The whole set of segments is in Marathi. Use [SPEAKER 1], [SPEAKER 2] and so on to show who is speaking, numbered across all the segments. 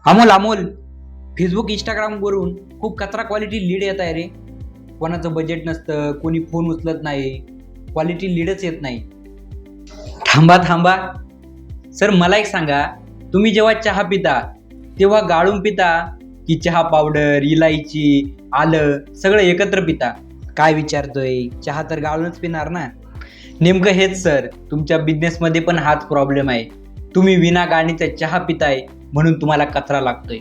[SPEAKER 1] अमोल अमोल फेसबुक इंस्टाग्रामवरून खूप कचरा क्वालिटी लीड येत आहे रे. कोणाचं बजेट नसतं, कोणी फोन उचलत नाही, क्वालिटी लीडच येत नाही. थांबा थांबा सर, मला एक सांगा, तुम्ही जेव्हा चहा पिता तेव्हा गाळून पिता की चहा पावडर, इलायची, आलं सगळं एकत्र पिता? काय विचारतोय, चहा तर गाळूनच पिणार ना. नेमकं हेच सर, तुमच्या बिझनेसमध्ये पण हाच प्रॉब्लेम आहे. तुम्ही विना गाळणीचा चहा पिताय म्हणून तुम्हाला कचरा लागतोय.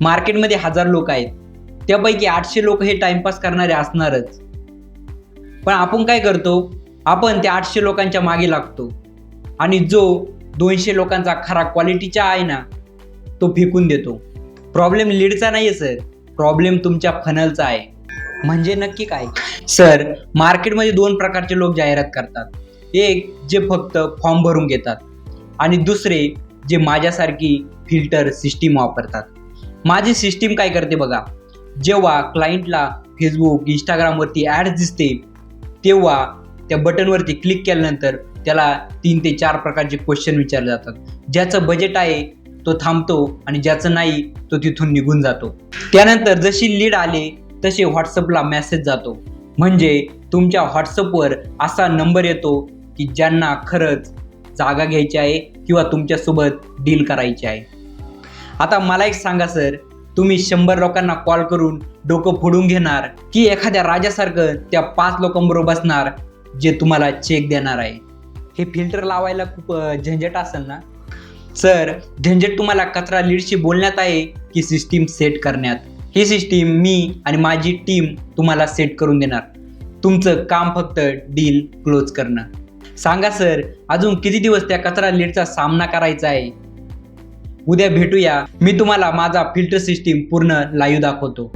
[SPEAKER 1] मार्केटमध्ये 1000 लोक आहेत, त्यापैकी 800 लोक हे टाइमपास करणारे असणारच. पण आपण काय करतो, आपण त्या 800 लोकांच्या मागे लागतो आणि जो 200 लोकांचा खरा क्वालिटीचा आहे ना, तो फेकून देतो. प्रॉब्लेम लीडचा नाहीये सर, प्रॉब्लेम तुमच्या फनलचा आहे. म्हणजे नक्की काय सर? मार्केटमध्ये 2 प्रकारचे लोक जाहिरात करतात. एक जे फक्त फॉर्म भरून घेतात आणि दुसरे जे माझ्यासारखी फिल्टर सिस्टीम वापरतात. माझी सिस्टीम काय करते बघा, जेव्हा क्लायंटला फेसबुक इंस्टाग्रामवरती ॲड दिसते तेव्हा त्या बटनवरती क्लिक केल्यानंतर त्याला 3 ते 4 प्रकारचे क्वेश्चन विचारले जातात. ज्याचं बजेट आहे तो थांबतो आणि ज्याचं नाही तो तिथून निघून जातो. त्यानंतर जशी लीड आले तसे व्हॉट्सअपला मेसेज जातो. म्हणजे तुमच्या व्हॉट्सअपवर असा नंबर येतो की ज्यांना खरंच जागा घ्यायची आहे किंवा तुमच्यासोबत डील करायची आहे. आता मला एक सांगा सर, तुम्ही 100 लोकांना कॉल करून डोकं फोडून घेणार की एखाद्या राजासारखं त्या 5 लोकांबरोबर बसणार जे तुम्हाला चेक देणार आहे? हे फिल्टर लावायला खूप झंझट असेल ना सर. झंझट तुम्हाला कचरा लीडशी बोलण्यात आहे की सिस्टीम सेट करण्यात? ही सिस्टीम मी आणि माझी टीम तुम्हाला सेट करून देणार. तुमचं काम फक्त डील क्लोज करणं. सांगा सर, अजून किती दिवस त्या कचरा लीडचा सामना करायचा आहे? उद्या भेटूया, मी तुम्हाला माझा फिल्टर सिस्टीम पूर्ण लाईव्ह दाखवतो.